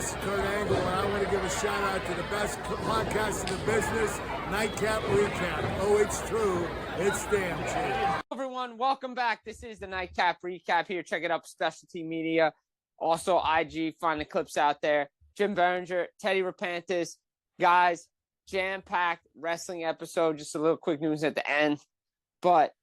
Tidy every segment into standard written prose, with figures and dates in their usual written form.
This is Kurt Angle, and I want to give a shout out to the best podcast in the business, NightCap Recap. Oh, it's true. It's damn true. Everyone, welcome back. This is the NightCap Recap here. Check it out, Specialty Media. Also, IG, find the clips out there. Jim Biringer, Teddy Repantis. Guys, jam-packed wrestling episode. Just a little quick news at the end. But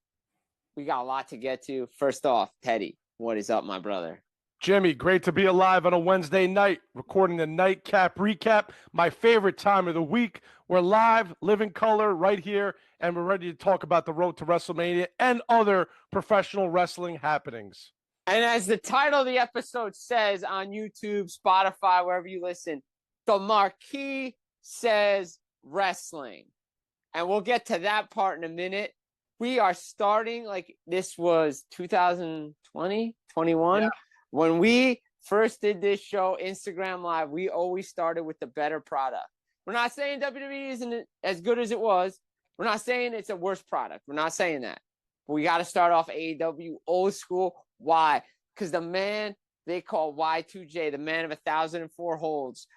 we got a lot to get to. First off, Teddy, what is up, my brother? Jimmy, great to be alive on a Wednesday night, recording the NightCap Recap, my favorite time of the week. We're live, living color right here, and we're ready to talk about the road to WrestleMania and other professional wrestling happenings. And as the title of the episode says on YouTube, Spotify, wherever you listen, the marquee says wrestling. And we'll get to that part in a minute. We are starting like this was 2020, 21. Yeah. When we first did this show, Instagram Live, we always started with the better product. We're not saying WWE isn't as good as it was. We're not saying it's a worse product. We're not saying that. But we got to start off AEW old school. Why? Because the man they call Y2J, the man of 1,004 holds,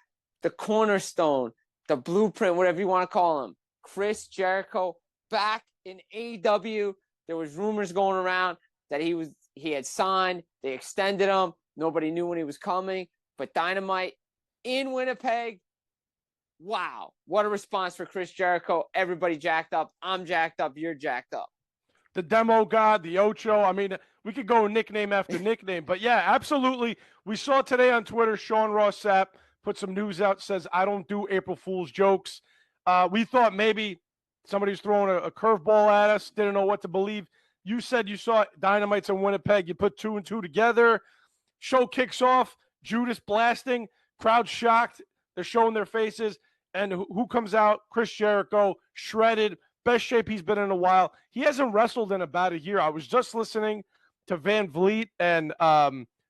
the cornerstone, the blueprint, whatever you want to call him, Chris Jericho, back in AEW. There was rumors going around that he had signed. They extended him. Nobody knew when he was coming. But Dynamite in Winnipeg. Wow. What a response for Chris Jericho. Everybody jacked up. I'm jacked up. You're jacked up. The demo god, the Ocho. I mean, we could go nickname after nickname. But, yeah, absolutely. We saw today on Twitter, Sean Ross Sapp put some news out, says, I don't do April Fool's jokes. We thought maybe somebody was throwing a curveball at us, didn't know what to believe. You said you saw Dynamites in Winnipeg. You put 2 and 2 together. Show kicks off. Judas blasting. Crowd shocked. They're showing their faces. And who comes out? Chris Jericho, shredded. Best shape he's been in a while. He hasn't wrestled in about a year. I was just listening to Van Vliet and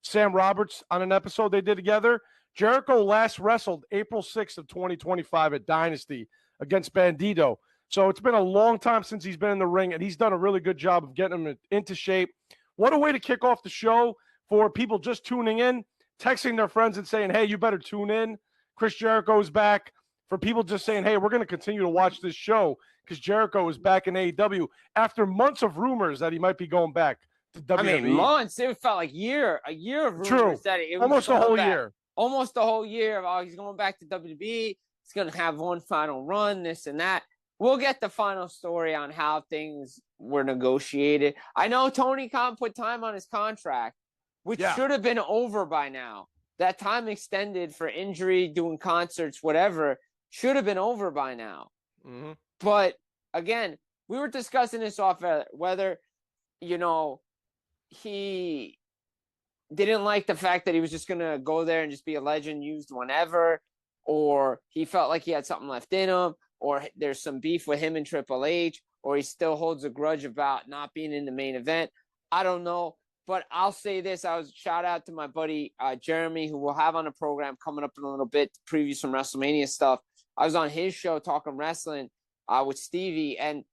Sam Roberts on an episode they did together. Jericho last wrestled April 6th of 2025 at Dynasty against Bandito. So it's been a long time since he's been in the ring, and he's done a really good job of getting him into shape. What a way to kick off the show for people just tuning in, texting their friends and saying, hey, you better tune in. Chris Jericho's back. For people just saying, hey, we're going to continue to watch this show because Jericho is back in AEW after months of rumors that he might be going back to WWE. I mean, months. It felt like a year of rumors. True. That it almost a whole year. Almost a whole year of, he's going back to WWE. He's going to have one final run, this and that. We'll get the final story on how things were negotiated. I know Tony Khan put time on his contract, which should have been over by now. That time extended for injury, doing concerts, whatever, should have been over by now. Mm-hmm. But, again, we were discussing this off whether, he didn't like the fact that he was just going to go there and just be a legend used whenever, or he felt like he had something left in him, or there's some beef with him and Triple H, or he still holds a grudge about not being in the main event. I don't know, but I'll say this. Shout out to my buddy Jeremy, who we'll have on the program coming up in a little bit to preview some WrestleMania stuff. I was on his show talking wrestling with Stevie, and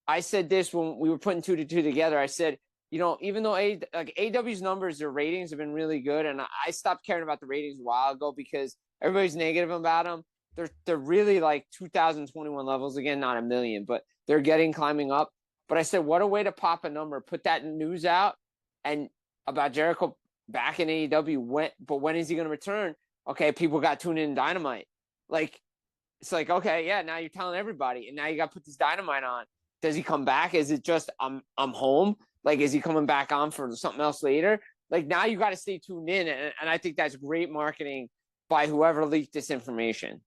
I said this when we were putting 2 to 2 together. I said, even though AEW's numbers, their ratings have been really good, and I stopped caring about the ratings a while ago because everybody's negative about them. They're really like 2021 levels again, not a million, but they're climbing up. But I said, what a way to pop a number, put that news out, and about Jericho back in AEW. When is he going to return? Okay, people got tuned in Dynamite. It's like, okay, yeah, now you're telling everybody, and now you got to put this Dynamite on. Does he come back? Is it just I'm home? Is he coming back on for something else later? Now you got to stay tuned in, and I think that's great marketing by whoever leaked this information.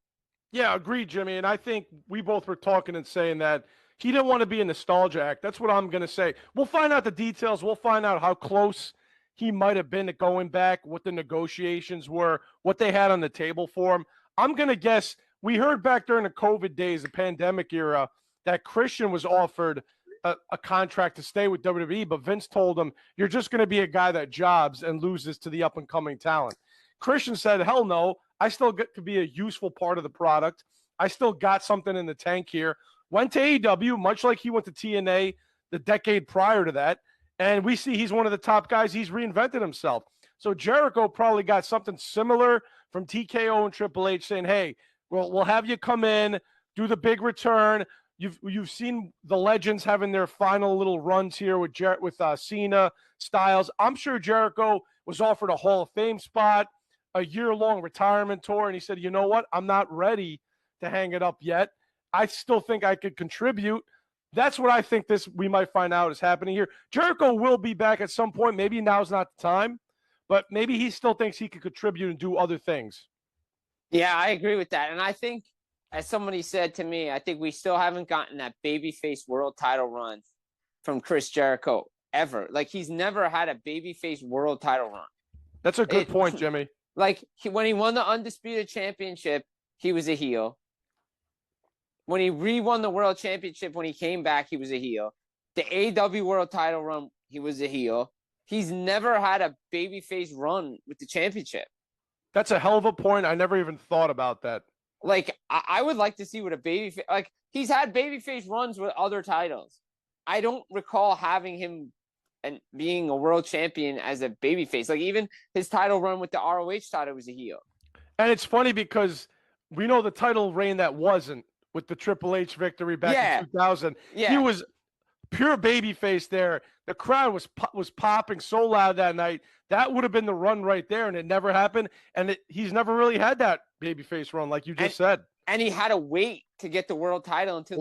Yeah, agreed, Jimmy. And I think we both were talking and saying that he didn't want to be a nostalgia act. That's what I'm going to say. We'll find out the details. We'll find out how close he might have been to going back, what the negotiations were, what they had on the table for him. I'm going to guess we heard back during the COVID days, the pandemic era, that Christian was offered a contract to stay with WWE, but Vince told him, you're just going to be a guy that jobs and loses to the up-and-coming talent. Christian said, hell no. I still could be a useful part of the product. I still got something in the tank here. Went to AEW, much like he went to TNA the decade prior to that. And we see he's one of the top guys. He's reinvented himself. So Jericho probably got something similar from TKO and Triple H saying, hey, we'll have you come in, do the big return. You've seen the legends having their final little runs here with Cena, Styles. I'm sure Jericho was offered a Hall of Fame spot, a year-long retirement tour, and he said, you know what? I'm not ready to hang it up yet. I still think I could contribute. That's what I think we might find out is happening here. Jericho will be back at some point. Maybe now's not the time, but maybe he still thinks he could contribute and do other things. Yeah, I agree with that. And I think, as somebody said to me, I think we still haven't gotten that babyface world title run from Chris Jericho ever. Like, he's never had a babyface world title run. That's a good point, Jimmy. Like, when he won the Undisputed Championship, he was a heel. When he re-won the World Championship, when he came back, he was a heel. The AEW World Title run, he was a heel. He's never had a babyface run with the championship. That's a hell of a point. I never even thought about that. Like, I would like to see what a babyface... Like, he's had babyface runs with other titles. I don't recall having him and being a world champion as a babyface. Like, even his title run with the ROH title was a heel. And it's funny because we know the title reign that wasn't with the Triple H victory back in 2000. Yeah. He was pure babyface there. The crowd was popping so loud that night. That would have been the run right there, and it never happened. And he's never really had that babyface run, like you just said. And he had to wait to get the world title until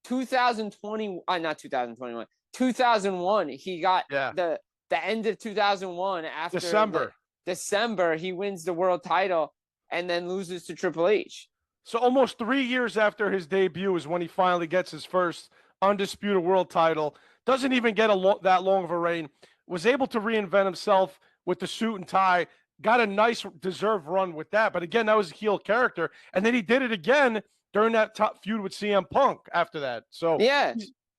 2020. Not 2021. 2001. He got the end of 2001 after December. He wins the world title and then loses to Triple H. So almost 3 years after his debut is when he finally gets his first undisputed world title. Doesn't even get that long of a reign. Was able to reinvent himself with the suit and tie. Got a nice deserved run with that. But again, that was a heel character. And then he did it again during that top feud with CM Punk after that. So yeah,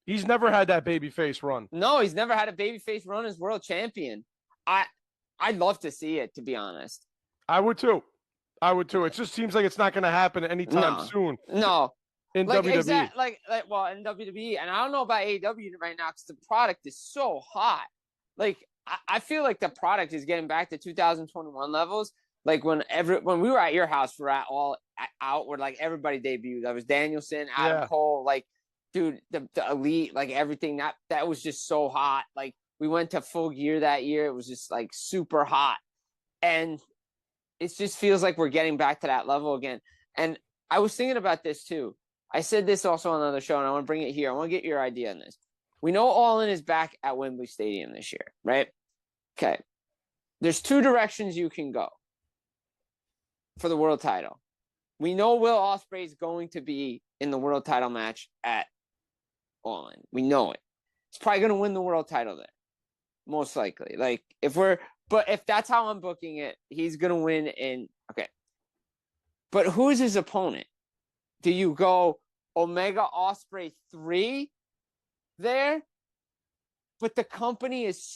he's never had that babyface run. No, he's never had a babyface run as world champion. I'd love to see it, to be honest. I would too. It just seems like it's not going to happen anytime soon. No. In WWE. Well, in WWE. And I don't know about AEW right now because the product is so hot. Like, I feel like the product is getting back to 2021 levels. Like, when we were at your house, we were all out where, like, everybody debuted. There was Danielson, Adam Cole, like, dude, the Elite, like, everything. That was just so hot. Like, we went to Full Gear that year. It was just, like, super hot. And it just feels like we're getting back to that level again. And I was thinking about this too. I said this also on another show, and I want to bring it here. I want to get your idea on this. We know All In is back at Wembley Stadium this year, right? Okay. There's two directions you can go for the world title. We know Will Ospreay is going to be in the world title match at All In. We know it. He's probably going to win the world title there, most likely. Like, but if that's how I'm booking it, he's going to win okay. But who's his opponent? Do you go Omega Ospreay 3 there? But the company is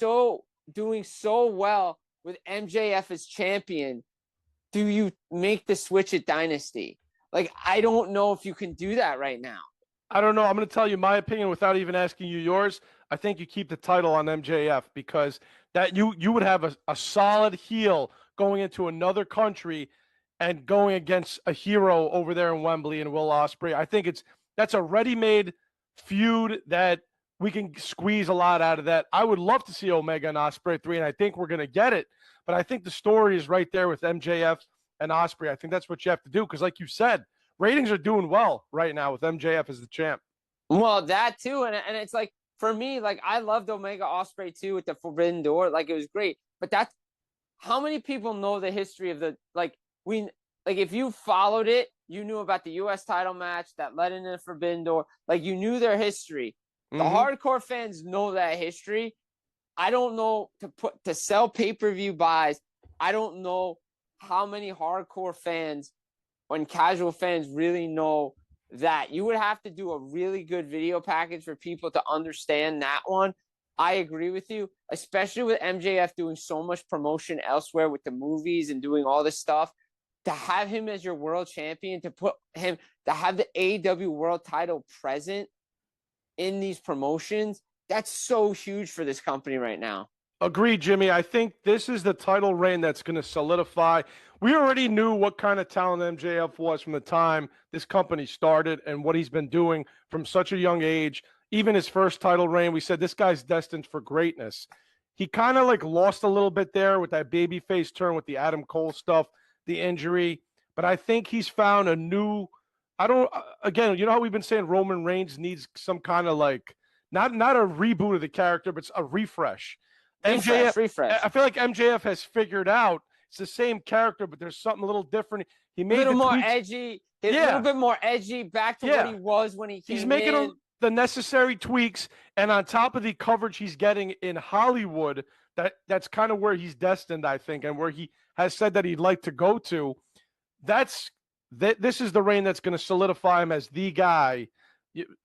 doing so well with MJF as champion. Do you make the switch at Dynasty? Like, I don't know if you can do that right now. I don't know. I'm going to tell you my opinion without even asking you yours. I think you keep the title on MJF because that you would have a solid heel going into another country and going against a hero over there in Wembley and Will Ospreay. I think that's a ready-made feud that we can squeeze a lot out of that. I would love to see Omega and Ospreay 3, and I think we're going to get it. But I think the story is right there with MJF and Ospreay. I think that's what you have to do because, like you said, ratings are doing well right now with MJF as the champ. Well, that too, and it's like, for me, like, I loved Omega Ospreay too with the Forbidden Door. Like, it was great. But that's how many people know the history of if you followed it, you knew about the U.S. title match that led into the Forbidden Door. Like, you knew their history. The hardcore fans know that history. I don't know to sell pay-per-view buys. I don't know how many hardcore fans and casual fans really know that. You would have to do a really good video package for people to understand that one. I agree with you, especially with MJF doing so much promotion elsewhere with the movies and doing all this stuff. To have him as your world champion, to have the AEW world title present in these promotions, that's so huge for this company right now. Agreed, Jimmy. I think this is the title reign that's going to solidify. We already knew what kind of talent MJF was from the time this company started and what he's been doing from such a young age. Even his first title reign, we said this guy's destined for greatness. He kind of like lost a little bit there with that babyface turn with the Adam Cole stuff, the injury. But I think he's found a new. Again, you know how we've been saying Roman Reigns needs some kind of like not a reboot of the character, but a refresh. Refresh. I feel like MJF has figured out it's the same character, but there's something a little different. He made a little more tweaks. edgy. A little bit more edgy, back to what he was when he came in. He's making the necessary tweaks, and on top of the coverage he's getting in Hollywood, that's kind of where he's destined, I think, and where he has said that he'd like to go to. This is the reign that's going to solidify him as the guy.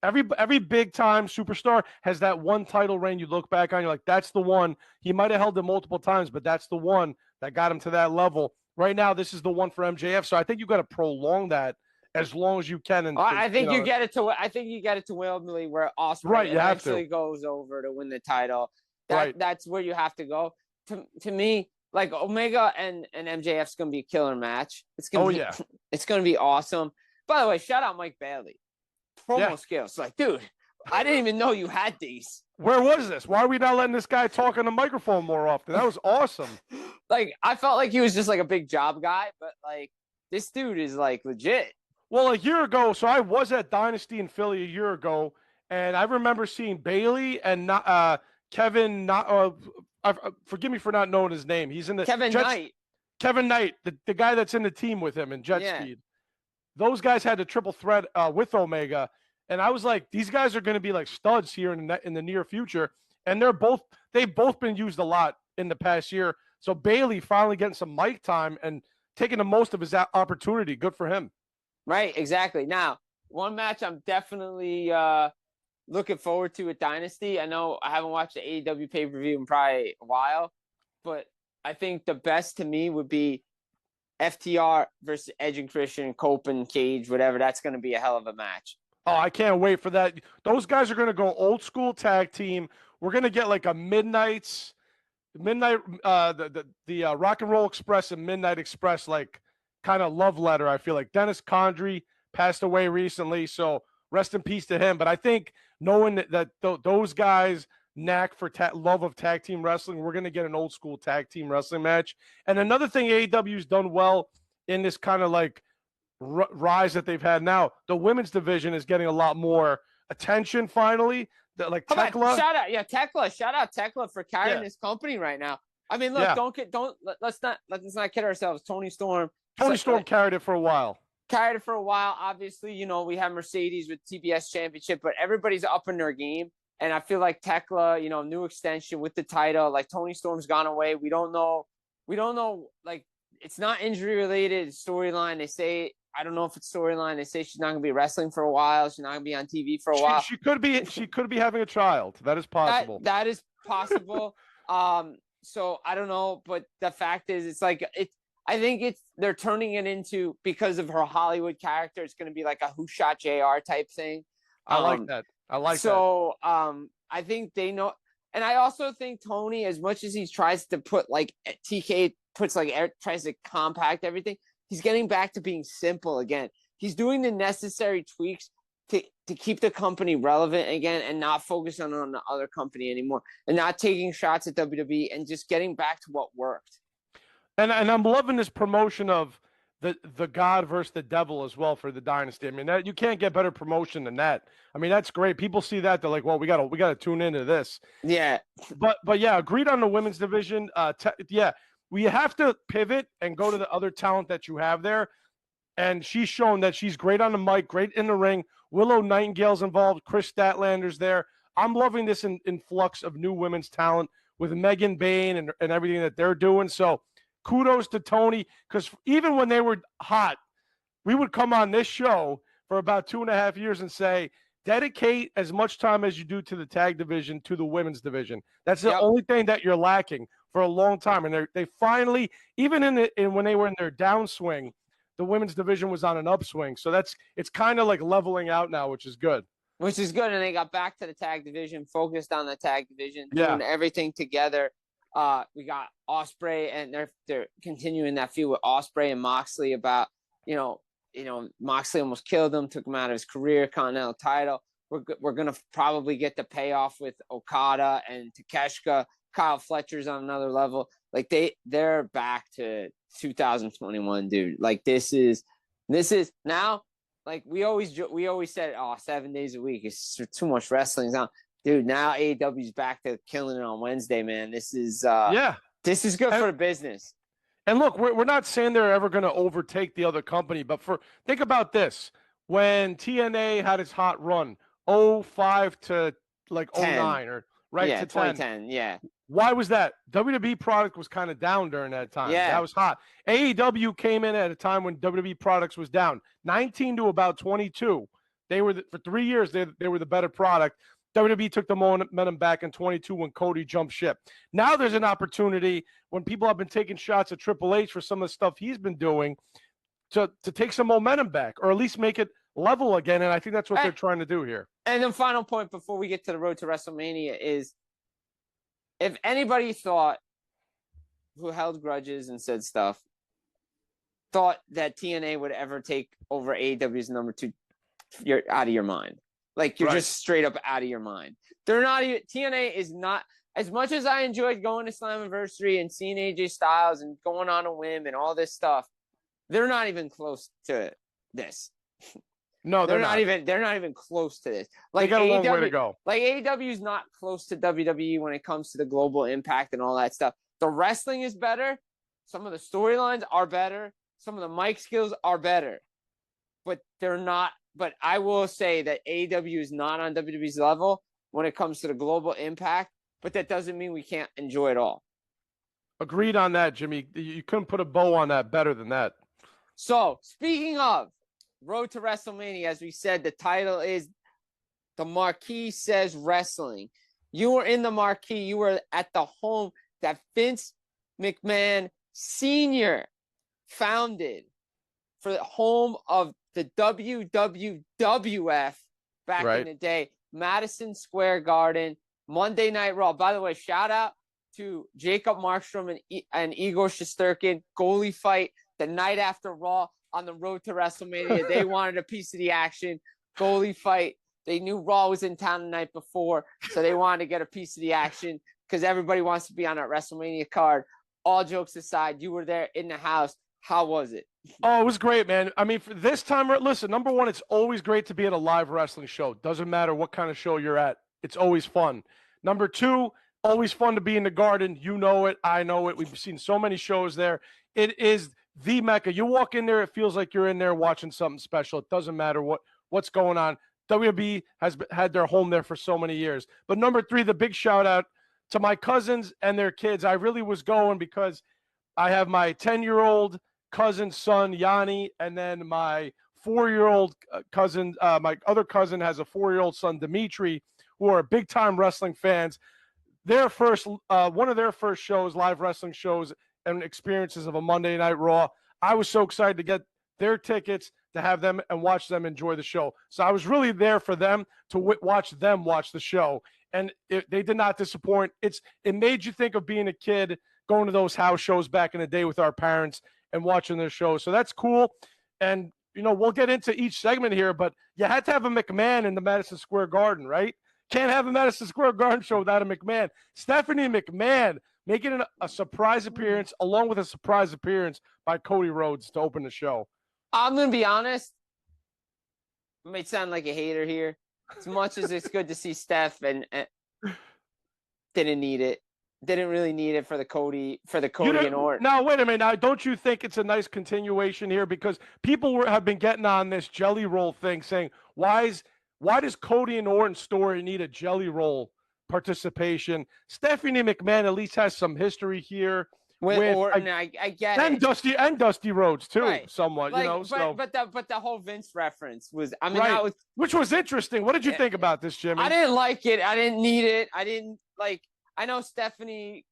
Every big time superstar has that one title reign you look back on, you're like, that's the one. He might have held it multiple times, but that's the one that got him to that level. Right now, this is the one for MJF. So I think you got to prolong that as long as you can. And I think you get it to Wembley where Ospreay eventually goes over to win the title. That's where you have to go. To me, like Omega and MJF's gonna be a killer match. It's gonna be awesome. By the way, shout out Mike Bailey. Promo skills. Like, dude, I didn't even know you had these. Where was this? Why are we not letting this guy talk on the microphone more often? That was awesome. Like, I felt like he was just like a big job guy, but like this dude is like legit. Well, a year ago, so I was at Dynasty in Philly a year ago, and I remember seeing Bailey and Kevin. Forgive me for not knowing his name. He's in the Knight. Kevin Knight, the guy that's in the team with him in Jet Speed. Those guys had a triple threat with Omega, and I was like, these guys are going to be like studs here in the near future, and they've both been used a lot in the past year. So Bailey finally getting some mic time and taking the most of his opportunity. Good for him. Right, exactly. Now, one match I'm definitely looking forward to at Dynasty. I know I haven't watched the AEW pay-per-view in probably a while, but I think the best to me would be FTR versus Edge and Christian, Cope and Cage, whatever. That's going to be a hell of a match. Oh, I can't wait for that. Those guys are going to go old school tag team. We're going to get like a midnight, the Rock and Roll Express and Midnight Express, like kind of love letter. I feel like Dennis Condrey passed away recently, so rest in peace to him. But I think knowing that those guys knack for love of tag team wrestling, we're going to get an old school tag team wrestling match. And another thing AEW's done well in this kind of like rise that they've had now, the women's division is getting a lot more attention finally. Like Tekla. Shout out Tekla for carrying this company right now. I mean, look, let's not kid ourselves. Tony Storm carried it for a while. Obviously, you know, we have Mercedes with TBS Championship, but everybody's up in their game. And I feel like Tekla, you know, new extension with the title, like Tony Storm's gone away. We don't know. Like, it's not injury related. Storyline. They say, I don't know if it's storyline. They say she's not going to be wrestling for a while. She's not going to be on TV for a while. She could be having a child. That is possible. That is possible. So I don't know, but the fact is, I think they're turning it into, because of her Hollywood character, it's going to be like a Who Shot JR type thing. I like that. So I think they know, and I also think Tony, as much as he tries to put like TK tries to compact everything, he's getting back to being simple again. He's doing the necessary tweaks to keep the company relevant again and not focus on the other company anymore and not taking shots at WWE and just getting back to what worked. And I'm loving this promotion of the God versus the devil as well for the Dynasty. I mean, you can't get better promotion than that. I mean, that's great. People see that, they're like, well, we gotta tune into this. Yeah. But yeah, agreed on the women's division. We have to pivot and go to the other talent that you have there. And she's shown that she's great on the mic, great in the ring. Willow Nightingale's involved. Chris Statlander's there. I'm loving this influx of new women's talent with Megan Bain and everything that they're doing. So kudos to Tony, because even when they were hot, we would come on this show for about 2.5 years and say, dedicate as much time as you do to the tag division to the women's division. That's the only thing that you're lacking for a long time. And they finally, even when they were in their downswing, the women's division was on an upswing. So it's kind of like leveling out now, which is good. And they got back to the tag division, focused on the tag division, doing everything together. We got Ospreay, and they're continuing that feud with Ospreay and Moxley about, Moxley almost killed him, took him out of his career, Continental title. We're gonna probably get the payoff with Okada and Takeshita. Kyle Fletcher's on another level. Like they're back to 2021, dude. Like this is now. Like we always said, 7 days a week is too much wrestling on. Dude, now AEW's back to killing it on Wednesday, man. This is this is good for the business. And look, we're not saying they're ever going to overtake the other company, but think about this. When TNA had its hot run, 05 to like 09 or right to 2010, yeah. Why was that? WWE product was kind of down during that time. Yeah. That was hot. AEW came in at a time when WWE products was down, 19 to about 22. They were for 3 years they were the better product. WWE took the momentum back in 22 when Cody jumped ship. Now there's an opportunity when people have been taking shots at Triple H for some of the stuff he's been doing to take some momentum back, or at least make it level again. And I think that's what they're trying to do here. And the final point before we get to the road to WrestleMania is, if anybody who held grudges and said stuff, thought that TNA would ever take over AEW's number 2, you're out of your mind. Like, you're just straight up out of your mind. They're not even, TNA is not, as much as I enjoyed going to Slammiversary and seeing AJ Styles and going on a whim and all this stuff, they're not even close to this. No, they're not even close to this. Like, they got a long way to go. Like, AEW is not close to WWE when it comes to the global impact and all that stuff. The wrestling is better. Some of the storylines are better. Some of the mic skills are better. But they're not. But I will say that AEW is not on WWE's level when it comes to the global impact. But that doesn't mean we can't enjoy it all. Agreed on that, Jimmy. You couldn't put a bow on that better than that. So, speaking of Road to WrestleMania, as we said, the title is The Marquee Says Wrestling. You were in the marquee. You were at the home that Vince McMahon Sr. founded for the home of the WWF back in the day. Madison Square Garden, Monday Night Raw. By the way, shout out to Jacob Markstrom and Igor Shesterkin. Goalie fight the night after Raw on the road to WrestleMania. They wanted a piece of the action. Goalie fight. They knew Raw was in town the night before, so they wanted to get a piece of the action because everybody wants to be on that WrestleMania card. All jokes aside, you were there in the house. How was it? Oh, it was great, man. I mean, for this time, listen, number one, it's always great to be at a live wrestling show. Doesn't matter what kind of show you're at. It's always fun. Number two, always fun to be in the Garden. You know it. I know it. We've seen so many shows there. It is the Mecca. You walk in there, it feels like you're in there watching something special. It doesn't matter what's going on. WWE has had their home there for so many years. But number three, the big shout out to my cousins and their kids. I really was going because I have my 10-year-old cousin's son, Yanni, and then my 4-year-old cousin, my other cousin has a 4-year-old son, Dimitri, who are big-time wrestling fans. Their first, one of their first shows, live wrestling shows and experiences of a Monday Night Raw. I was so excited to get their tickets to have them and watch them enjoy the show. So I was really there for them to watch them watch the show. And they did not disappoint. It made you think of being a kid, going to those house shows back in the day with our parents and watching their show. So that's cool. And, we'll get into each segment here, but you had to have a McMahon in the Madison Square Garden, right? Can't have a Madison Square Garden show without a McMahon. Stephanie McMahon making a surprise appearance, along with a surprise appearance by Cody Rhodes to open the show. I'm going to be honest. I might sound like a hater here. As much as it's good to see Steph and didn't need it. Didn't really need it for the Cody and Orton. Now, wait a minute. Now, don't you think it's a nice continuation here? Because people have been getting on this jelly roll thing saying, why does Cody and Orton's story need a jelly roll participation? Stephanie McMahon at least has some history here. With Orton, I get it. And Dusty Rhodes too, right. Somewhat, But the whole Vince reference was, right. Which was interesting. What did you think about this, Jimmy? I didn't like it. I didn't need it. I didn't like. I know Stephanie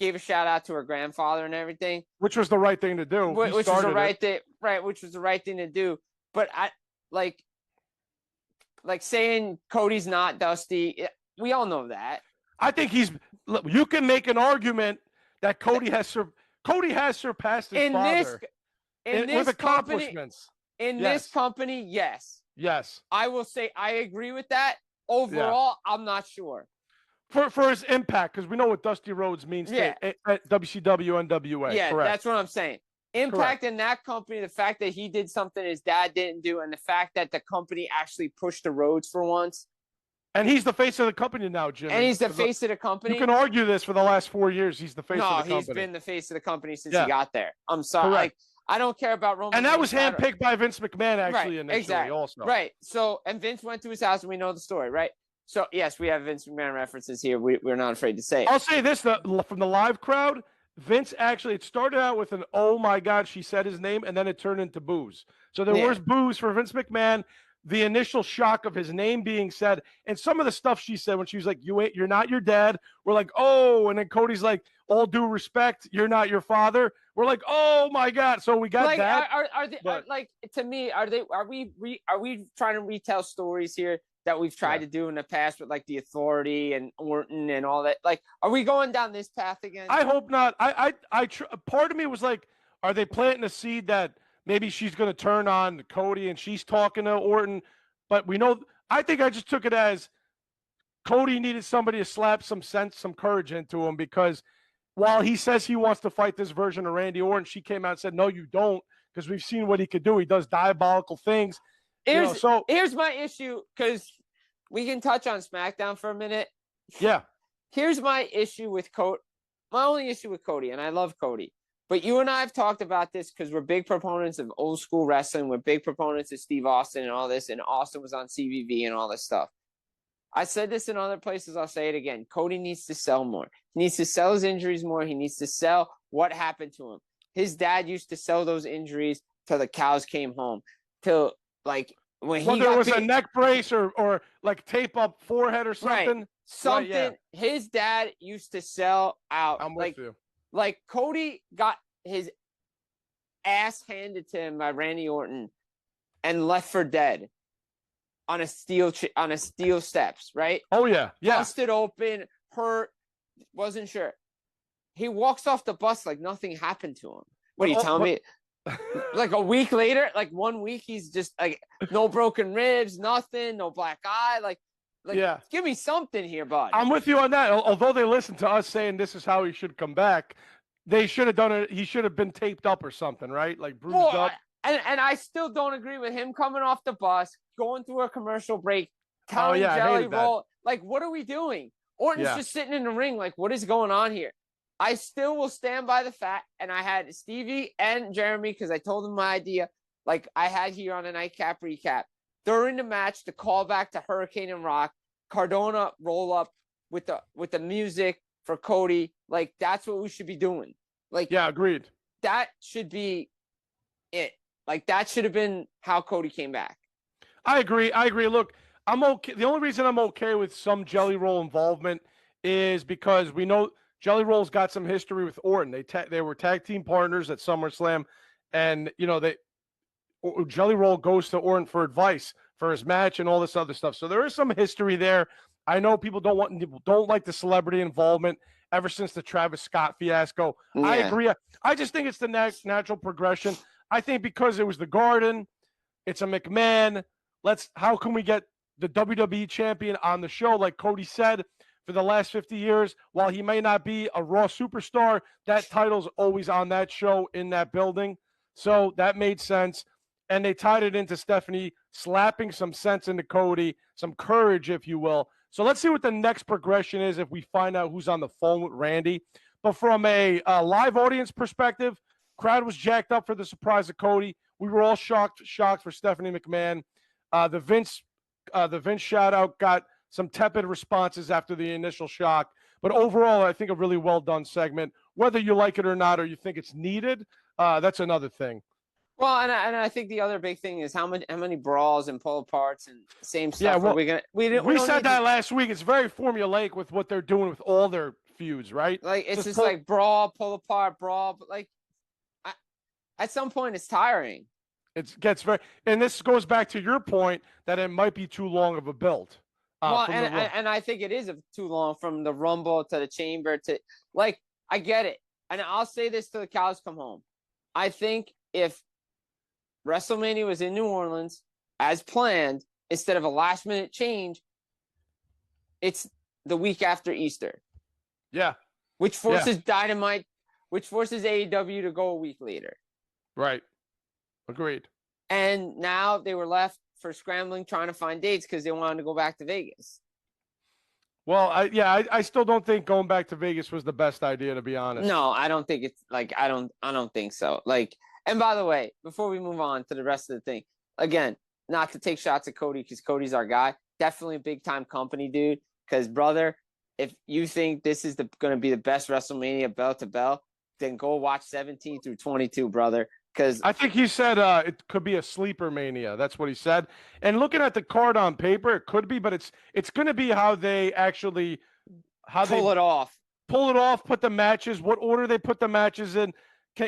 gave a shout out to her grandfather and everything, which was the right thing to do. Which was the right thing, right? Which was the right thing to do. But I like saying Cody's not Dusty. We all know that. I think he's look, you can make an argument that Cody has surpassed his father with accomplishments. This company, yes. Yes. I will say I agree with that. Overall, I'm not sure. For his impact, because we know what Dusty Rhodes means to at WCW, NWA. Yeah, correct. That's what I'm saying. Impact in that company, the fact that he did something his dad didn't do, and the fact that the company actually pushed the Rhodes for once. And he's the face of the company now, Jimmy. And he's the face of the company. You can argue this for the last 4 years. He's the face of the company. No, he's been the face of the company since he got there. I'm sorry. Like, I don't care about Roman. And that was handpicked by Vince McMahon, actually, initially. Exactly. Also. Right. So, and Vince went to his house, and we know the story, right? So, yes, we have Vince McMahon references here. We're not afraid to say it. I'll say this, from the live crowd, Vince actually, it started out with an, oh, my God, she said his name, and then it turned into boos. So there was boos for Vince McMahon, the initial shock of his name being said, and some of the stuff she said when she was like, you're not your dad. We're like, oh, and then Cody's like, all due respect, you're not your father. We're like, oh, my God. So we got like, that. Are they, like, to me, are we trying to retell stories here that we've tried to do in the past with like the Authority and Orton and all that? Like, are we going down this path again? I hope not. Part of me was like, are they planting a seed that maybe she's going to turn on Cody and she's talking to Orton? But we know, I think I just took it as Cody needed somebody to slap some sense, some courage into him, because while he says he wants to fight this version of Randy Orton, she came out and said, no, you don't, because we've seen what he could do. He does diabolical things. Here's my issue, because we can touch on SmackDown for a minute. Yeah. Here's my issue with Cody. My only issue with Cody, and I love Cody, but you and I have talked about this because we're big proponents of old school wrestling. We're big proponents of Steve Austin and all this, and Austin was on CVV and all this stuff. I said this in other places. I'll say it again. Cody needs to sell more. He needs to sell his injuries more. He needs to sell what happened to him. His dad used to sell those injuries till the cows came home. Till, like, when he got a neck brace or like tape up forehead or something. Right. Something. Right, his dad used to sell out. I'm with you. Like, Cody got his ass handed to him by Randy Orton and left for dead on a steel steps, right? Oh, yeah. Yeah. Busted open, hurt, wasn't sure. He walks off the bus like nothing happened to him. What are you telling me? Like a week later, like 1 week, he's just like no broken ribs, nothing, no black eye. Like, give me something here, bud. I'm with you on that. Although they listened to us saying this is how he should come back, they should have done it. He should have been taped up or something, right? Like bruised up. And I still don't agree with him coming off the bus, going through a commercial break, telling Jelly Roll, like, what are we doing? Orton's just sitting in the ring, like, what is going on here? I still will stand by the fact, and I had Stevie and Jeremy, because I told them my idea, like I had here on a Nightcap recap. During the match, the callback to Hurricane and Rock, Cardona roll up with the music for Cody. Like, that's what we should be doing. Like, yeah, agreed. That should be it. Like, that should have been how Cody came back. I agree. Look, I'm okay. The only reason I'm okay with some Jelly Roll involvement is because we know Jelly Roll's got some history with Orton. They were tag team partners at SummerSlam, and Jelly Roll goes to Orton for advice for his match and all this other stuff. So there is some history there. I know people don't like the celebrity involvement ever since the Travis Scott fiasco. Yeah. I agree. I just think it's the natural progression. I think because it was the Garden, it's a McMahon. How can we get the WWE champion on the show? Like Cody said, for the last 50 years, while he may not be a Raw superstar, that title's always on that show in that building. So that made sense. And they tied it into Stephanie slapping some sense into Cody, some courage, if you will. So let's see what the next progression is if we find out who's on the phone with Randy. But from a live audience perspective, crowd was jacked up for the surprise of Cody. We were all shocked for Stephanie McMahon. The Vince shout out got some tepid responses after the initial shock. But overall, I think a really well done segment. Whether you like it or not, or you think it's needed, that's another thing. Well, and I think the other big thing is how many brawls and pull aparts and same stuff. Yeah, we said that last week. It's very formulaic with what they're doing with all their feuds, right? Like it's just like brawl, pull apart, brawl. But like, at some point, it's tiring. It gets very, and this goes back to your point that it might be too long of a build. Well, from the Rumble. and I think it is too long from the Rumble to the Chamber to like I get it, and I'll say this till the cows come home. I think if WrestleMania was in New Orleans as planned instead of a last minute change, it's the week after Easter. Yeah. Which forces Dynamite, which forces AEW to go a week later. Right. Agreed. And now they were left for scrambling, trying to find dates because they wanted to go back to Vegas. Well, I still don't think going back to Vegas was the best idea, to be honest. No, I don't think it's like I don't think so. Like, and by the way, before we move on to the rest of the thing, again, not to take shots at Cody because Cody's our guy. Definitely a big time company, dude. Because brother, if you think this is going to be the best WrestleMania bell to bell, then go watch 17 through 22, brother. Because I think he said it could be a sleeper mania. That's what he said. And looking at the card on paper, it could be, but it's going to be how they actually pull it off. Pull it off. Put the matches. What order they put the matches in?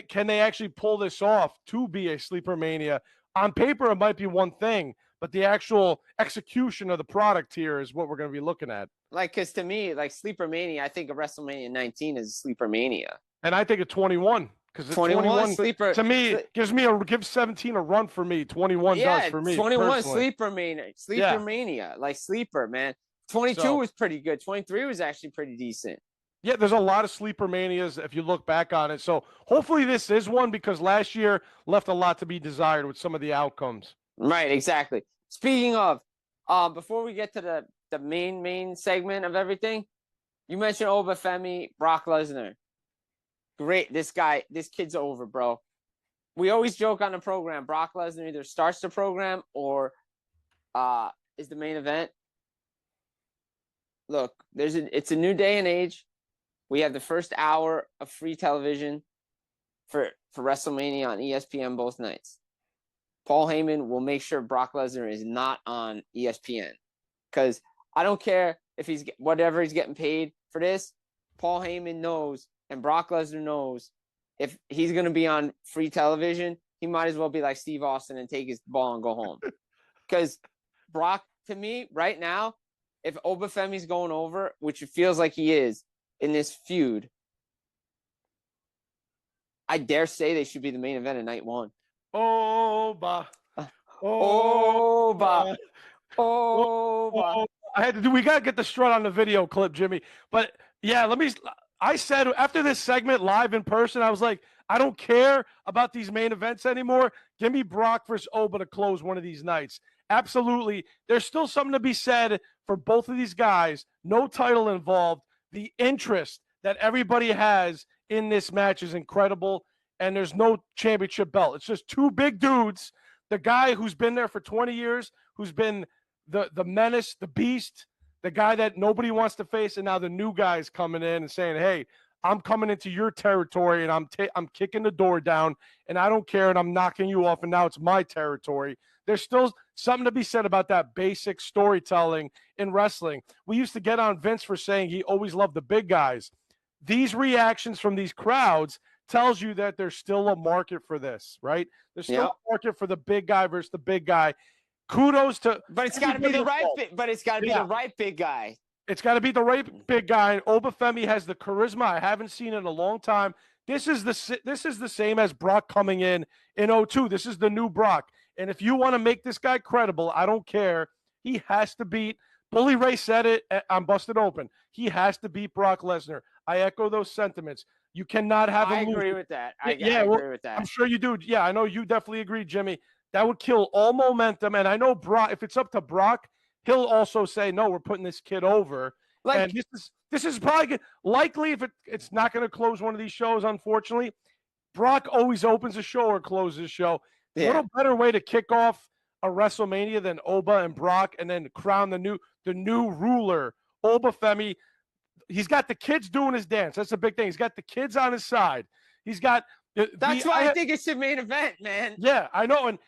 Can they actually pull this off to be a sleeper mania? On paper, it might be one thing, but the actual execution of the product here is what we're going to be looking at. Like, because to me, like Sleeper Mania, I think of WrestleMania 19 as a Sleeper Mania. And I think of 21. Because 21 sleeper to me gives 17 a run for me. 21 does for me. 21 personally. Sleeper Mania, like sleeper, man. 22 was pretty good. 23 was actually pretty decent. Yeah, there's a lot of sleeper manias if you look back on it. So hopefully this is one because last year left a lot to be desired with some of the outcomes. Right, exactly. Speaking of, before we get to the main segment of everything, you mentioned Obafemi, Brock Lesnar. Great. This kid's over, bro. We always joke on the program, Brock Lesnar either starts the program or is the main event. Look, it's a new day and age. We have the first hour of free television for WrestleMania on ESPN both nights. Paul Heyman will make sure Brock Lesnar is not on ESPN because I don't care if he's whatever he's getting paid for this. Paul Heyman knows and Brock Lesnar knows if he's going to be on free television, he might as well be like Steve Austin and take his ball and go home. Because Brock, to me, right now, if Obafemi's going over, which it feels like he is in this feud, I dare say they should be the main event of night one. Oba. Oba. Oba. We got to get the strut on the video clip, Jimmy. But yeah, I said after this segment live in person, I was like, I don't care about these main events anymore. Give me Brock versus Oba to close one of these nights. Absolutely. There's still something to be said for both of these guys. No title involved. The interest that everybody has in this match is incredible. And there's no championship belt. It's just two big dudes. The guy who's been there for 20 years, who's been the menace, the beast, the guy that nobody wants to face, and now the new guy's coming in and saying, hey, I'm coming into your territory, and I'm kicking the door down, and I don't care, and I'm knocking you off, and now it's my territory. There's still something to be said about that basic storytelling in wrestling. We used to get on Vince for saying he always loved the big guys. These reactions from these crowds tells you that there's still a market for this, right? There's still a market for the big guy versus the big guy. Kudos to, but it's got to be the right. But it's got to be the right big guy. It's got to be the right big guy. Obafemi has the charisma I haven't seen in a long time. This is the same as Brock coming in 02. This is the new Brock. And if you want to make this guy credible, I don't care. He has to beat. Bully Ray said it. I'm busted open. He has to beat Brock Lesnar. I echo those sentiments. You cannot have him. I agree with that. I agree with that. I'm sure you do. Yeah, I know you definitely agree, Jimmy. That would kill all momentum. And I know Brock, if it's up to Brock, he'll also say, no, we're putting this kid over. And this is probably likely if it's not going to close one of these shows, unfortunately. Brock always opens a show or closes a show. Yeah. What a better way to kick off a WrestleMania than Oba and Brock and then crown the new ruler, Obafemi. He's got the kids doing his dance. That's a big thing. He's got the kids on his side. He's got That's why I think it's the main event, man. Yeah, I know. And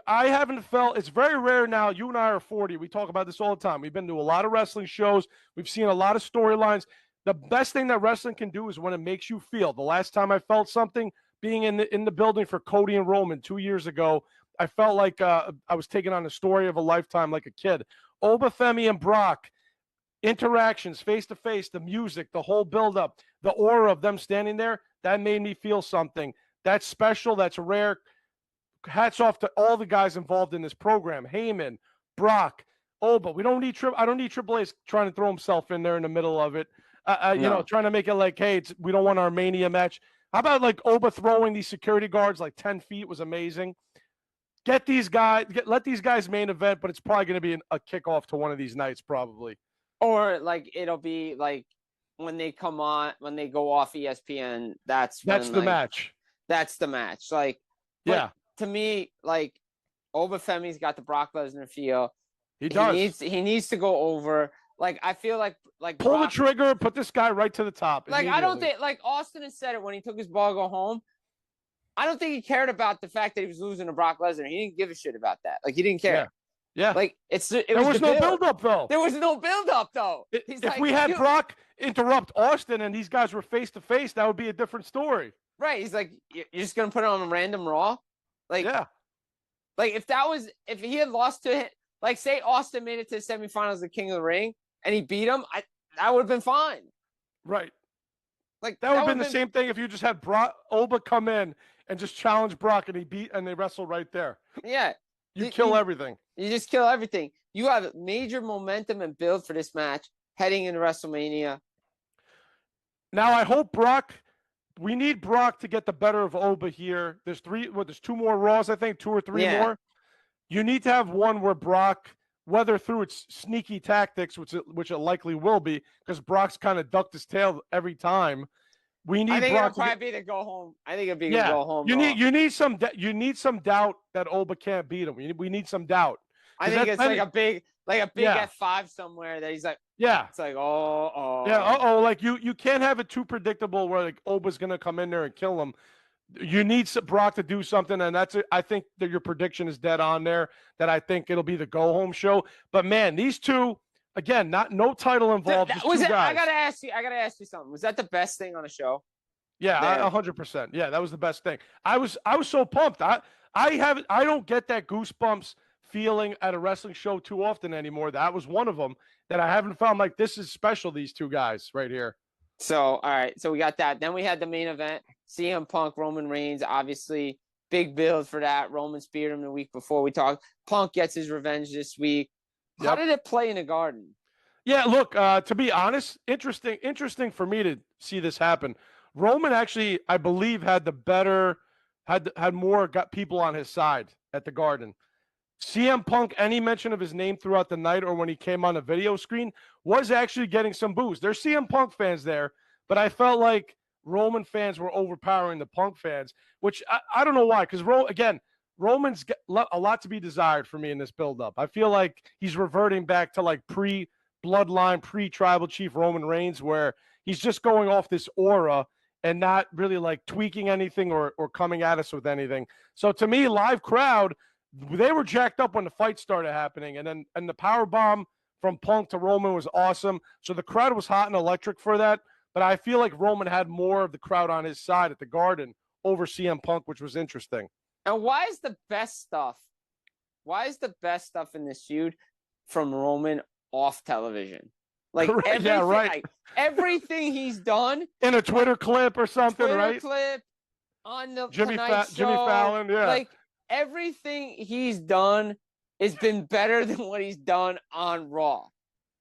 I haven't felt, it's very rare now. You and I are 40. We talk about this all the time. We've been to a lot of wrestling shows. We've seen a lot of storylines. The best thing that wrestling can do is when it makes you feel. The last time I felt something being in the building for Cody and Roman 2 years ago, I felt like I was taking on a story of a lifetime like a kid. Oba, Femi, and Brock, interactions face to face, the music, the whole buildup, the aura of them standing there, that made me feel something. That's special. That's rare. Hats off to all the guys involved in this program. Heyman, Brock, Oba. I don't need Triple H trying to throw himself in there in the middle of it. Trying to make it like, hey, we don't want our Mania match. How about like Oba throwing these security guards like 10 feet was amazing. Let these guys main event, but it's probably going to be a kickoff to one of these nights probably. Or like it'll be like when they go off ESPN, that's the match. That's the match. Like, yeah. To me, like Oba Femi's got the Brock Lesnar feel. He does. He needs to go over. Like I feel like pull the trigger, put this guy right to the top. Like I don't think like Austin has said it when he took his ball to go home. I don't think he cared about the fact that he was losing to Brock Lesnar. He didn't give a shit about that. Like he didn't care. Yeah. Like there was no build-up though. There was no build-up though. If we had Brock interrupt Austin and these guys were face to face, that would be a different story. Right. He's like, you're just gonna put it on a random Raw. Like yeah. Like if he had lost to him, like say Austin made it to the semifinals of King of the Ring and he beat him, that would have been fine. Right. Like that would have been the same thing if you just had Oba come in and just challenge Brock and they wrestle right there. Yeah. You kill everything. You just kill everything. You have major momentum and build for this match heading into WrestleMania. Now I hope we need Brock to get the better of Oba here. There's 2 more Raws, I think, 2 or 3 more. You need to have one where Brock, whether through its sneaky tactics, which it likely will be, because Brock's kind of ducked his tail every time. I think it'll probably be the go home. I think it'll be the go home. You need some doubt that Oba can't beat him. We need some doubt. I think it's like a big F5 somewhere that he's like, it's like, like you can't have it too predictable where like Oba's gonna come in there and kill him. You need Brock to do something, and I think that your prediction is dead on there. That I think it'll be the go home show. But man, these two. Again, no title involved. Just two guys. I gotta ask you something. Was that the best thing on the show? Yeah, 100%. Yeah, that was the best thing. I was so pumped. I don't get that goosebumps feeling at a wrestling show too often anymore. That was one of them that I haven't found like this is special. These two guys right here. So all right, so we got that. Then we had the main event: CM Punk, Roman Reigns. Obviously, big build for that. Roman speared him the week before. We talked. Punk gets his revenge this week. How did it play in the Garden? Yeah, look, to be honest, interesting for me to see this happen. Roman actually, I believe, had more got people on his side at the Garden. CM Punk, any mention of his name throughout the night or when he came on a video screen, was actually getting some boos. There's CM Punk fans there, but I felt like Roman fans were overpowering the Punk fans, which I don't know why, because Roman's got a lot to be desired for me in this build-up. I feel like he's reverting back to like pre-bloodline, pre-tribal chief Roman Reigns, where he's just going off this aura and not really like tweaking anything or coming at us with anything. So to me, live crowd, they were jacked up when the fight started happening. And the power bomb from Punk to Roman was awesome. So the crowd was hot and electric for that. But I feel like Roman had more of the crowd on his side at the Garden over CM Punk, which was interesting. And why is the best stuff in this feud from Roman off television? Like everything he's done in a Twitter clip or something, right? Clip on the Jimmy Show. Fallon, yeah. Like everything he's done has been better than what he's done on Raw.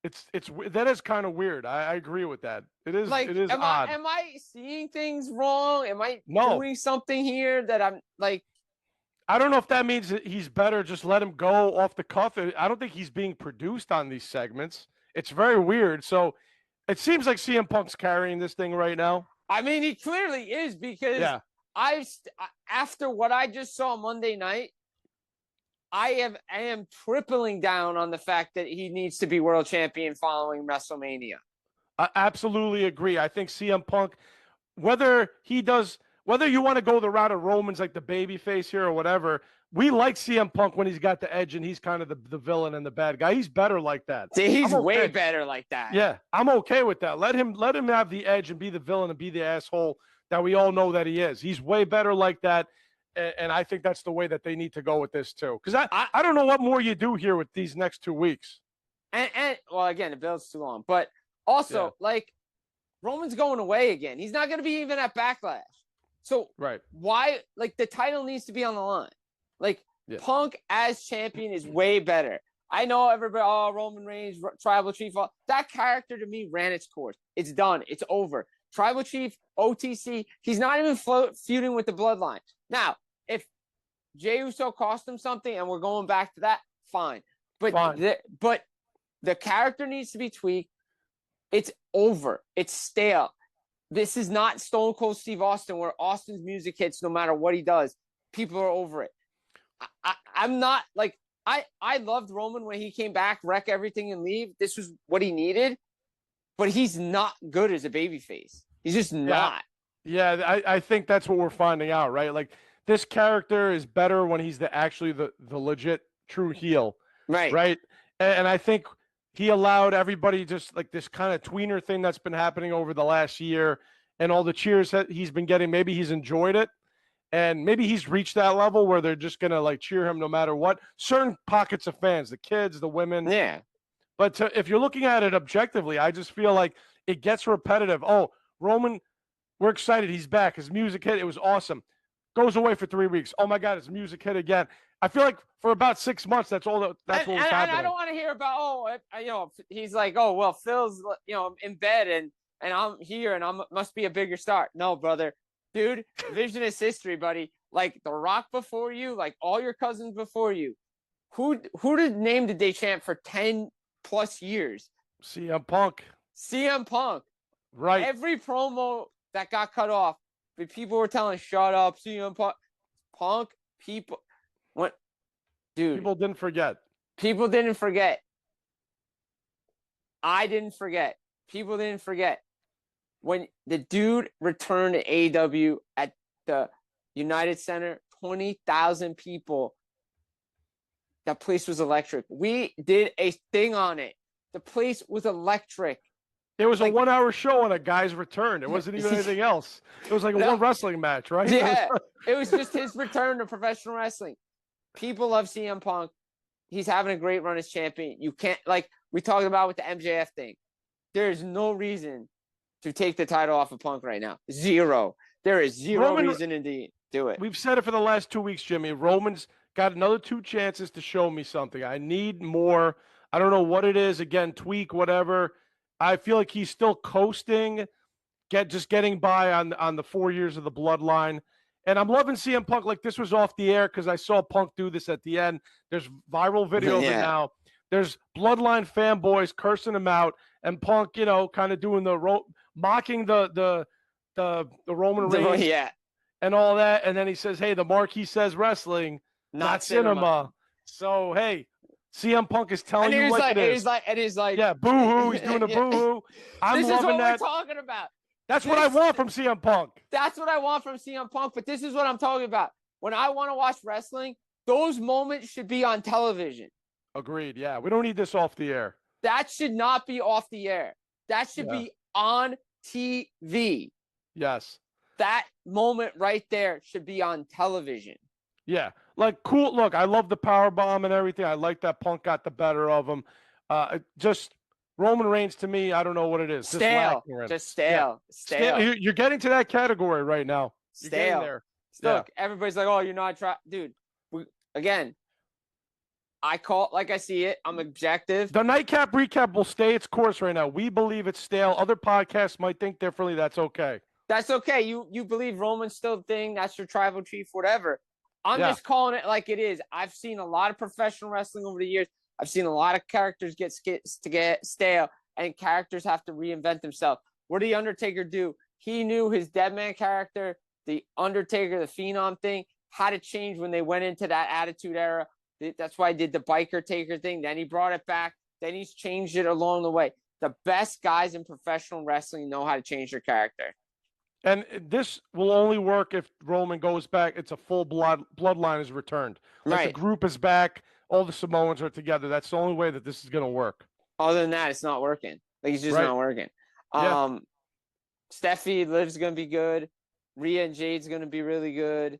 That is kind of weird. I agree with that. It is odd. Am I seeing things wrong? Am I doing something here that I'm like? I don't know if that means that he's better. Just let him go off the cuff. I don't think he's being produced on these segments. It's very weird. So it seems like CM Punk's carrying this thing right now. I mean, he clearly is because after what I just saw Monday night, I am tripling down on the fact that he needs to be world champion following WrestleMania. I absolutely agree. I think CM Punk, whether you want to go the route of Roman's like the baby face here or whatever, we like CM Punk when he's got the edge and he's kind of the villain and the bad guy. He's better like that. See, he's way better like that. Yeah, I'm okay with that. Let him have the edge and be the villain and be the asshole that we all know that he is. He's way better like that. And I think that's the way that they need to go with this too. Because I don't know what more you do here with these next 2 weeks. And well, again, the build's too long. But also, like, Roman's going away again. He's not going to be even at Backlash. So why, like, the title needs to be on the line. Like, Punk as champion is way better. I know everybody, Roman Reigns, Tribal Chief. That character to me ran its course. It's done. It's over. Tribal Chief, OTC, he's not even feuding with the Bloodline. Now, if Jey Uso cost him something and we're going back to that, fine. But the character needs to be tweaked. It's over. It's stale. This is not Stone Cold Steve Austin where Austin's music hits no matter what he does. People are over it. I'm not like I loved Roman when he came back, wreck everything and leave. This was what he needed. But he's not good as a babyface. He's just not. Yeah, I think that's what we're finding out, right? Like, this character is better when he's actually the legit true heel. Right? And I think he allowed everybody just like this kind of tweener thing that's been happening over the last year and all the cheers that he's been getting. Maybe he's enjoyed it. And maybe he's reached that level where they're just going to like cheer him no matter what. Certain pockets of fans, the kids, the women. Yeah. But if you're looking at it objectively, I just feel like it gets repetitive. Oh, Roman, we're excited. He's back. His music hit. It was awesome. Goes away for 3 weeks. Oh, my God, his music hit again. I feel like for about 6 months, that's what was happening. And I don't want to hear about, he's like, oh, well, Phil's, in bed and I'm here and I must be a bigger star. No, brother. Dude, vision is history, buddy. Like The Rock before you, like all your cousins before you. Who did they chant for 10 plus years? CM Punk. CM Punk. Right. Every promo that got cut off, but people were telling, shut up, CM Punk. Punk, people. What? Dude. People didn't forget. People didn't forget. I didn't forget. People didn't forget. When the dude returned to AEW at the United Center, 20,000 people. That place was electric. We did a thing on it. The place was electric. It was a 1 hour show on a guy's return. It wasn't even anything else. It was like one wrestling match, right? Yeah. It was just his return to professional wrestling. People love CM Punk. He's having a great run as champion. You can't, like we talked about with the MJF thing. There's no reason to take the title off of Punk right now. Zero. There is zero reason to do it. We've said it for the last 2 weeks, Jimmy. Roman's got another 2 chances to show me something. I need more. I don't know what it is. Again, tweak, whatever. I feel like he's still coasting, just getting by on the 4 years of the bloodline. And I'm loving CM Punk. Like, this was off the air because I saw Punk do this at the end. There's viral video of it now. There's bloodline fanboys cursing him out, and Punk, kind of doing mocking the Roman Reigns, and all that. And then he says, "Hey, the Marquis says wrestling, not cinema." So hey, CM Punk is telling you what it is. He's like, yeah, boo-hoo. He's doing a boo-hoo. I'm this loving is what that. we're talking about. That's what I want from CM Punk. That's what I want from CM Punk. But this is what I'm talking about. When I want to watch wrestling, those moments should be on television. Agreed. Yeah, we don't need this off the air. That should not be off the air. That should be on TV. Yes. That moment right there should be on television. Yeah. Like, cool. Look, I love the power bomb and everything. I like that Punk got the better of him. Just Roman Reigns, to me, I don't know what it is. Stale. Just stale. Yeah. Stale. You're getting to that category right now. You're stale. There. Look, everybody's like, oh, you're not trying. Dude, again, I call it like I see it. I'm objective. The NightCap recap will stay its course right now. We believe it's stale. Other podcasts might think differently. That's okay. That's okay. You believe Roman's still the thing. That's your tribal chief, whatever. I'm just calling it like it is. I've seen a lot of professional wrestling over the years. I've seen a lot of characters get stale, and characters have to reinvent themselves. What did The Undertaker do? He knew his dead man character, the Undertaker, the Phenom thing, had to change when they went into that Attitude Era. That's why I did the Biker Taker thing. Then he brought it back. Then he's changed it along the way. The best guys in professional wrestling know how to change their character. And this will only work if Roman goes back. It's a full bloodline is returned. Like the group is back. All the Samoans are together. That's the only way that this is going to work. Other than that, it's not working. Like, it's just not working. Steffi Liv's going to be good. Rhea and Jade's going to be really good.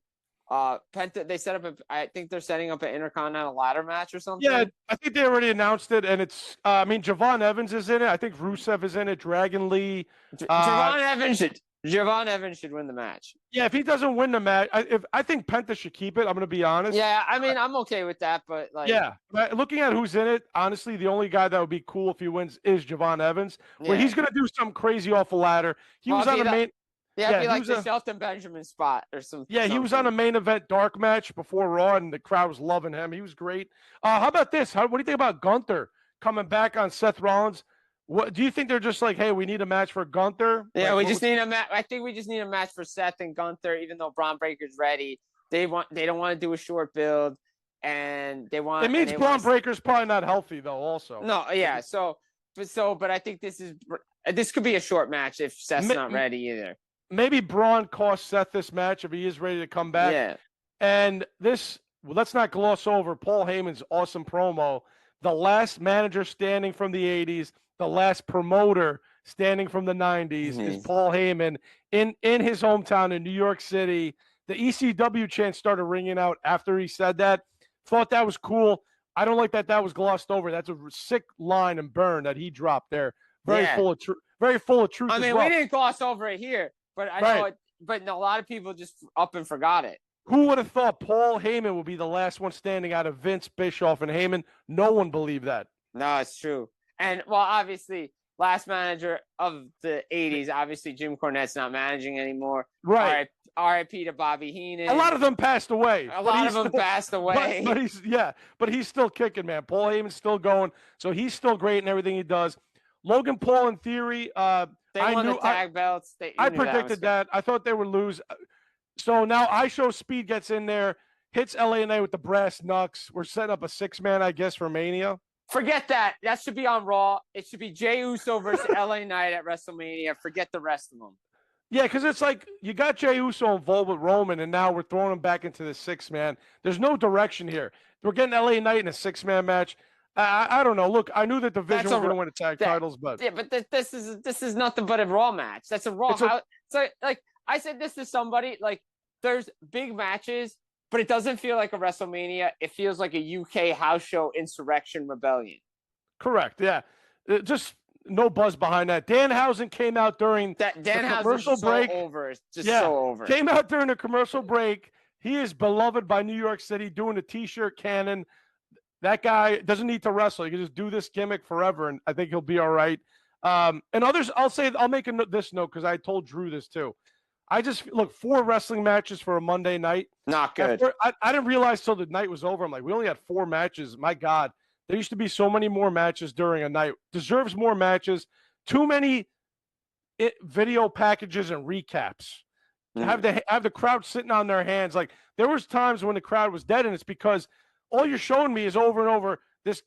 Penta, they set up I think they're setting up an Intercontinental ladder match or something. Yeah, I think they already announced it, and it's. I mean, Javon Evans is in it. I think Rusev is in it. Dragon Lee. Javon Evans should win the match. Yeah, if he doesn't win the match, I think Penta should keep it. I'm going to be honest. Yeah, I mean, I'm okay with that, but like, yeah, looking at who's in it, honestly, the only guy that would be cool if he wins is Javon Evans. Where he's going to do something crazy off the ladder. He was on the main. Yeah, it'd be like the Shelton Benjamin spot or something. Yeah, he was on a main event dark match before Raw, and the crowd was loving him. He was great. How about this? What do you think about Gunther coming back on Seth Rollins? What do you think? They're just like, hey, we need a match for Gunther. Yeah, we just need a match. I think we just need a match for Seth and Gunther. Even though Braun Breaker's ready, they don't want to do a short build, and they want. It means Braun Breaker's probably not healthy though. Also, no, yeah. But I think this could be a short match if Seth's not ready either. Maybe Braun costs Seth this match if he is ready to come back. Yeah. And let's not gloss over Paul Heyman's awesome promo. The last manager standing from the 80s, the last promoter standing from the 90s is Paul Heyman in his hometown in New York City. The ECW chant started ringing out after he said that. Thought that was cool. I don't like that was glossed over. That's a sick line and burn that he dropped there. Very full of truth. I mean, we didn't gloss over it here. But I know but a lot of people just up and forgot it. Who would have thought Paul Heyman would be the last one standing out of Vince, Bischoff, and Heyman? No one believed that. No, it's true. And, well, obviously, last manager of the 80s, obviously Jim Cornette's not managing anymore. Right. R.I.P. to Bobby Heenan. A lot of them passed away. But he's still kicking, man. Paul Heyman's still going. So he's still great in everything he does. Logan Paul, in theory, they won the tag belts. I predicted that. I thought they would lose. So now Speed gets in there, hits LA with the brass knucks. We're setting up a 6-man, I guess, for Mania. Forget that. That should be on Raw. It should be Jey Uso versus LA Knight at WrestleMania. Forget the rest of them. Yeah, because it's like you got Jey Uso involved with Roman, and now we're throwing him back into the 6-man. There's no direction here. We're getting LA Knight in a 6-man match. I don't know. Look, I knew that Division was going to win the tag titles, but this is nothing but a Raw match. That's a Raw. So like I said this to somebody, like there's big matches, but it doesn't feel like a WrestleMania. It feels like a UK house show insurrection rebellion. Correct. Yeah, just no buzz behind that. Danhausen came out during the commercial break. So over. Came out during the commercial break. He is beloved by New York City, doing a T-shirt cannon. That guy doesn't need to wrestle. He can just do this gimmick forever, and I think he'll be all right. And others, I'll make this note because I told Drew this too. I just look 4 wrestling matches for a Monday night. Not good. I didn't realize till the night was over. I'm like, we only had 4 matches. My God, there used to be so many more matches during a night. Deserves more matches. Too many video packages and recaps. Have the crowd sitting on their hands. Like there was times when the crowd was dead, and it's because all you're showing me is over and over this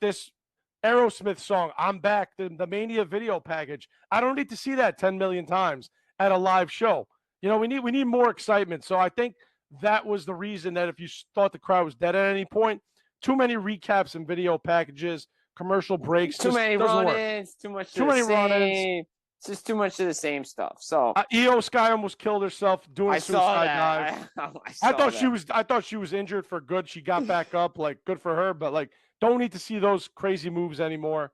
Aerosmith song, I'm Back, the Mania video package. I don't need to see that 10 million times at a live show. You know, we need more excitement. So I think that was the reason that if you thought the crowd was dead at any point, too many recaps and video packages, commercial breaks. Too many run-ins, too many run-ins. It's just too much of the same stuff. So Io Sky almost killed herself doing a suicide dive. I thought she was injured for good. She got back up, like good for her. But like, don't need to see those crazy moves anymore.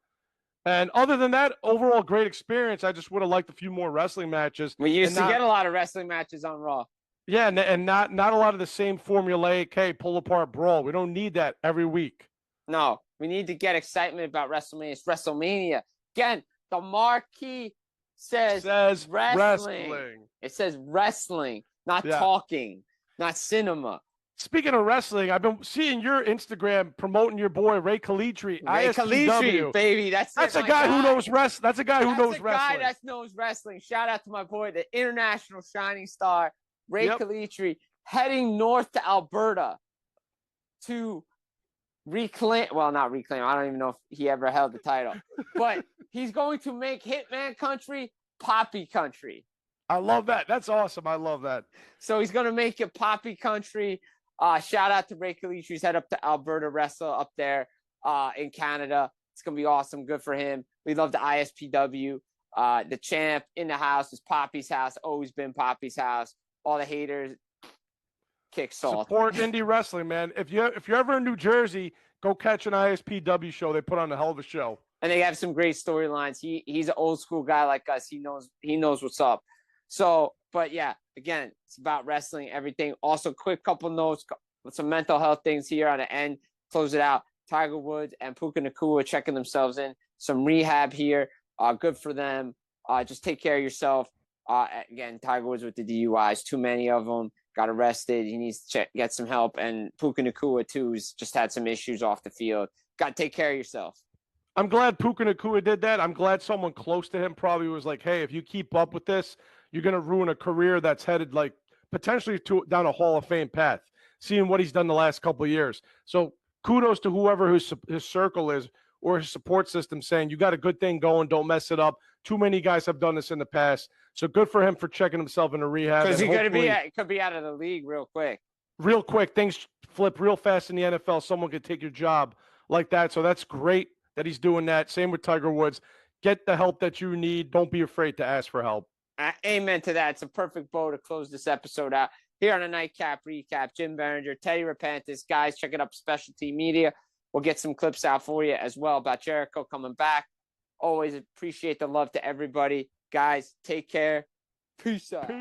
And other than that, overall great experience. I just would have liked a few more wrestling matches. We used to get a lot of wrestling matches on Raw. Yeah, and not a lot of the same formulaic, hey, pull apart brawl. We don't need that every week. No, we need to get excitement about WrestleMania. It's WrestleMania. Again, the marquee says wrestling. It says wrestling, not talking, not cinema. Speaking of wrestling, I've been seeing your Instagram promoting your boy Ray Kalitri. Baby, that's a guy who knows wrestling. That's a guy who knows wrestling. Guy that knows wrestling. Shout out to my boy, the international shining star Ray Kalitri, heading north to Alberta to reclaim. Well, not reclaim. I don't even know if he ever held the title, but he's going to make Hitman Country Poppy Country. I love that. That's awesome. I love that. So he's going to make it Poppy Country. Shout out to Ray Kalitri's head up to Alberta Wrestle up there in Canada. It's going to be awesome. Good for him. We love the ISPW. The champ in the house is Poppy's house. Always been Poppy's house. All the haters, kick salt. Support indie wrestling, man. If you're ever in New Jersey, go catch an ISPW show. They put on a hell of a show. And they have some great storylines. He's an old school guy like us. He knows what's up. So, but yeah, again, it's about wrestling, everything. Also, quick couple notes with some mental health things here on the end. Close it out. Tiger Woods and Puka Nakua checking themselves in. Some rehab here. Good for them. Just take care of yourself. Again, Tiger Woods with the DUIs. Too many of them. Got arrested. He needs to get some help. And Puka Nakua, too, has just had some issues off the field. Got to take care of yourself. I'm glad Puka Nakua did that. I'm glad someone close to him probably was like, hey, if you keep up with this, you're going to ruin a career that's headed like potentially down a Hall of Fame path, seeing what he's done the last couple of years. So kudos to whoever his circle is or his support system saying, you got a good thing going, don't mess it up. Too many guys have done this in the past. So good for him for checking himself into rehab. Because could be out of the league real quick. Real quick. Things flip real fast in the NFL. Someone could take your job like that. So that's great that he's doing that. Same with Tiger Woods. Get the help that you need. Don't be afraid to ask for help. Amen to that. It's a perfect bow to close this episode out. Here on a Nightcap Recap, Jim Biringer, Teddy Repantis. Guys, check it up, Specialty Media. We'll get some clips out for you as well about Jericho coming back. Always appreciate the love to everybody. Guys, take care. Peace out.